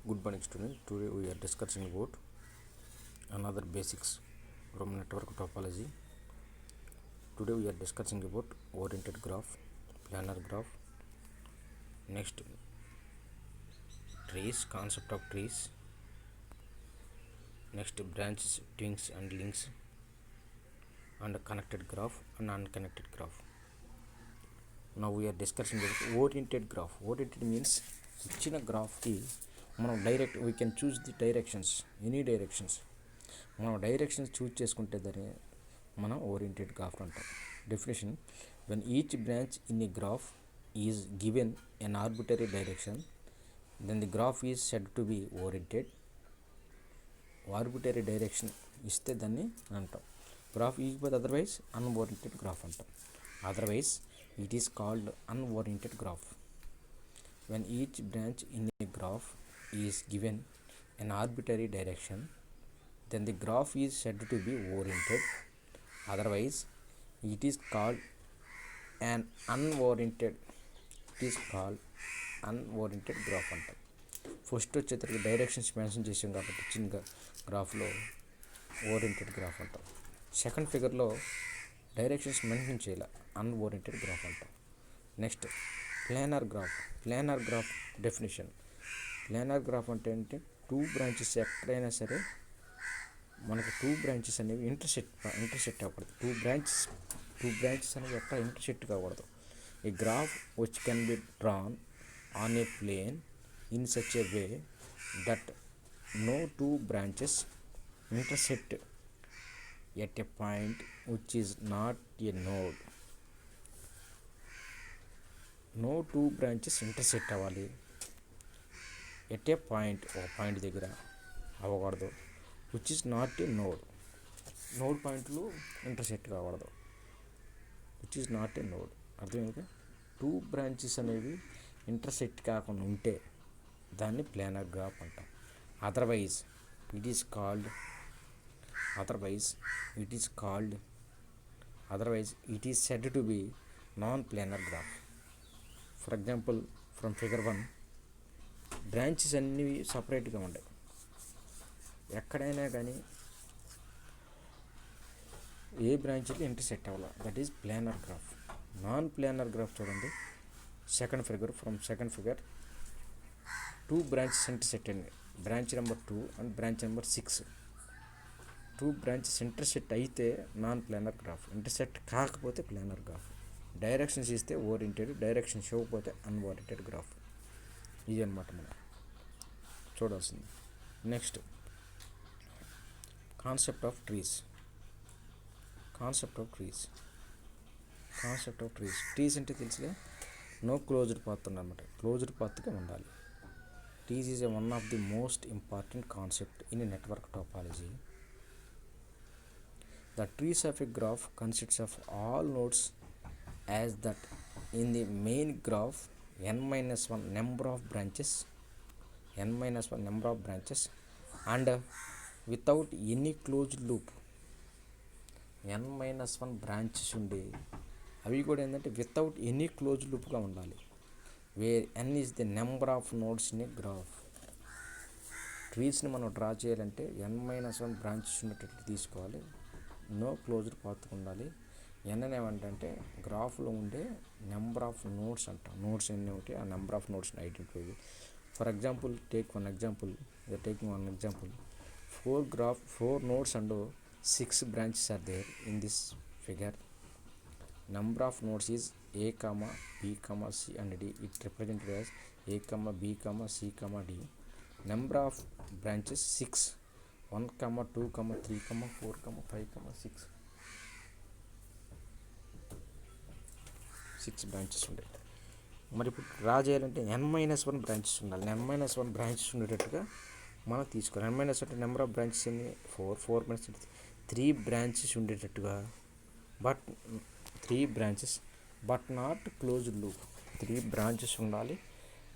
Good morning, student. Today we are discussing about another basics from network topology. Today we are discussing about oriented graph, planar graph, next trees, concept of trees, next branches, twins and links, and connected graph and unconnected graph. Now we are discussing about oriented graph. Oriented means ఇచ్చిన గ్రాఫ్కి మనం direct we can choose the directions, any directions. మనం directions choose చేసుకుంటే దాన్ని మనం oriented graph అంటాం. Definition: when each branch in the graph is given an arbitrary direction then the graph is said to be oriented. Arbitrary direction ఇస్తే దాన్ని అంటాం graph. ఈకపోతే otherwise unoriented graph అంటాం. Otherwise it is called unoriented graph. When each branch in a graph is given an arbitrary direction, then the graph is said to be oriented. Otherwise, it is called an unoriented. It is called unoriented graph అంటాం. First వచ్చేసరికి directions mention చేసాం కాబట్టి ఇచ్చిన గ్రాఫ్లో oriented graph అంటాం. Second ఫిగర్లో directions mention చేయాలి, unoriented graph అంటాం. Next planar graph. Planar graph definition: planar graph అంటే టూ బ్రాంచెస్ ఎక్కడైనా సరే మనకు టూ బ్రాంచెస్ అనేవి ఇంటర్సెక్ట్ అవ్వకూడదు. టూ బ్రాంచెస్ అనేవి ఎక్కడ ఇంటర్సెక్ట్ కాకూడదు. A graph which can be drawn on a plane in such a way that no two branches intersect at a point which is not a node. No two branches intersect అవ్వాలి. At a point, ఒక point దగ్గర అవ్వకూడదు. Which is not a node. Node పాయింట్లు intersect కాకూడదు. Which is not a node. అర్థమైంది. Two branches అనేవి intersect కాకుండా ఉంటే దాన్ని ప్లానర్ గ్రాఫ్ అంటాం. Otherwise it is called otherwise it is said to be non-planar graph. For example, from figure 1, branches అన్నీ సపరేట్గా ఉంటాయి. ఎక్కడైనా కానీ ఏ బ్రాంచ్కి ఇంటర్సెక్ట్ అవ్వాలి, that is planar graph. Non planar graph చూడండి. Second figure two branches intersect అండి. Branch number 2 and branch number 6. Two branches intersect అయితే నాన్ ప్లానర్ గ్రాఫ్, ఇంటర్సెక్ట్ కాకపోతే ప్లానర్ గ్రాఫ్. డైరెక్షన్స్ ఇస్తే ఓరియంటెడ్, డైరెక్షన్స్ ఇవ్వకపోతే అన్ఓరియంటెడ్ గ్రాఫ్. ఇది అనమాట మనం చూడాల్సింది. Next concept of trees. Trees అంటే తెలుసుగా, నో క్లోజ్డ్ పాత్ అన్నమాట. క్లోజ్డ్ పాత్గా ఉండాలి. Trees is one of the most important concept in network topology. The trees of a graph consists of all nodes as that in the main graph n-1 number of branches and without any closed loop. n-1 branches ఉండి అవి కూడా ఏంటంటే without any closed లూప్గా ఉండాలి. Where n is the number of nodes in a graph. ట్రీస్ని మనం draw చేయాలంటే n-1 branches ఉన్నట్టు తీసుకోవాలి. నో క్లోజ్డ్ పాత్ ఉండాలి. ఎన్ ఏమంటే గ్రాఫ్లో ఉండే నెంబర్ ఆఫ్ నోడ్స్ అంటాం. నోడ్స్ ఎన్ని ఉంటాయి, ఆ నెంబర్ ఆఫ్ నోడ్స్ని identify. For example taking one example 4 nodes and 6 branches are there in this figure. Number of nodes is a, b, c and d. It represented as a, b, c, d. Number of branches 6. 1, 2, 3, 4, 5, 6 branches ఉంటాయి. మరి ఇప్పుడు draw చేయాలంటే n-1 branches ఉండాలి. n-1 branches ఉండేటట్టుగా మనం తీసుకోవాలి. n-1 number of branches ఎన్ని, 4 branches, 3 branches ఉండేటట్టుగా, but 3 branches but not closed loop. 3 branches ఉండాలి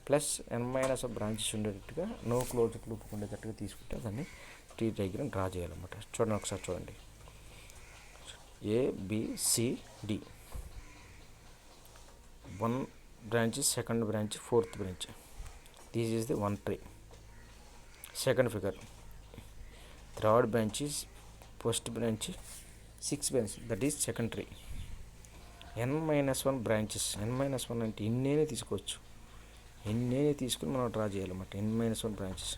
ప్లస్ n-1 బ్రాంచెస్ ఉండేటట్టుగా, నో క్లోజ్డ్ లూప్ ఉండేటట్టుగా తీసుకుంటే దాన్ని ట్రీ డయాగ్రామ్ డ్రా చేయాలన్నమాట. చూడండి, ఒకసారి చూడండి. A, B, C, D. 1 branch, second branch, fourth branch. This is the one tree. second figure. Third branch is first branch, sixth branch, that is second tree. n-1 branches, n-1 అంటే ఇన్నేనే తీసుకోవచ్చు, ఇన్నేనే తీసుకుని మనం draw చేయాలన్నమాట. n-1 branches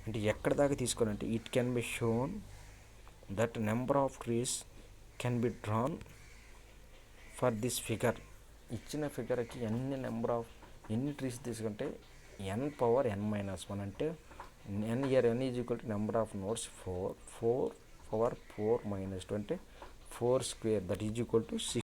అంటే ఎక్కడ దాకా తీసుకోవాలంటే it can be shown that number of trees can be drawn for this figure. ఇచ్చిన ఫిగర్కి ఎన్ని ట్రీస్ తీసుకుంటే n⁻n-1 అంటే n is equal to number of nodes 4 4 power 4 - 2 అంటే 4 square, that is equal to 6.